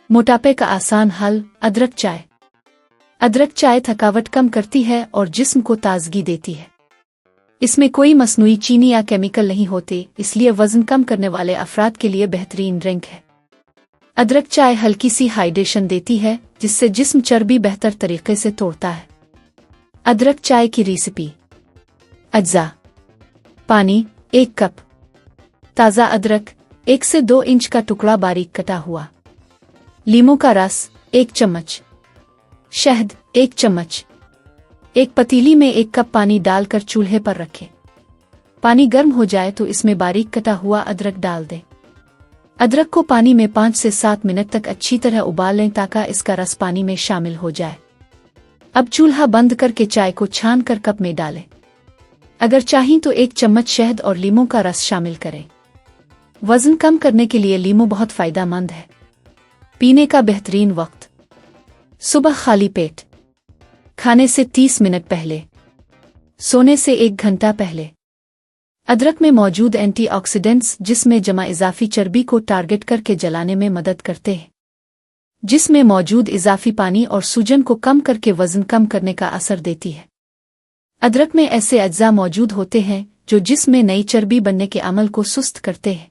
मोटापे का आसान हल, अदरक चाय। अदरक चाय थकावट कम करती है और जिस्म को ताजगी देती है। इसमें कोई मसनूई चीनी या केमिकल नहीं होते, इसलिए वजन कम करने वाले अफराद के लिए बेहतरीन ड्रिंक है। अदरक चाय हल्की सी हाइड्रेशन देती है, जिससे जिस्म चर्बी बेहतर तरीके से तोड़ता है। अदरक चाय की रेसिपी। अज्जा: पानी 1 कप, ताज़ा अदरक 1 से 2 इंच का टुकड़ा बारीक कटा हुआ, लीमू का रस 1 चम्मच, शहद 1 चम्मच। एक पतीली में 1 कप पानी डालकर चूल्हे पर रखें। पानी गर्म हो जाए तो इसमें बारीक कटा हुआ अदरक डाल दें। अदरक को पानी में 5 से 7 मिनट तक अच्छी तरह उबाल लें ताकि इसका रस पानी में शामिल हो जाए। अब चूल्हा बंद करके चाय को छान कर कप में डालें। अगर चाहें तो 1 चम्मच शहद और लीमू का रस शामिल करें। वजन कम करने के लिए लीमू बहुत फायदेमंद है। पीने का बेहतरीन वक्त: सुबह खाली पेट, खाने से 30 मिनट पहले, सोने से 1 घंटा पहले। अदरक में मौजूद एंटीऑक्सीडेंट्स जिसमें जमा इजाफी चर्बी को टारगेट करके जलाने में मदद करते हैं। जिसमें मौजूद इजाफी पानी और सूजन को कम करके वजन कम करने का असर देती है। अदरक में ऐसे अज्जा मौजूद होते हैं जो जिस्म में नई चर्बी बनने के अमल को सुस्त करते हैं।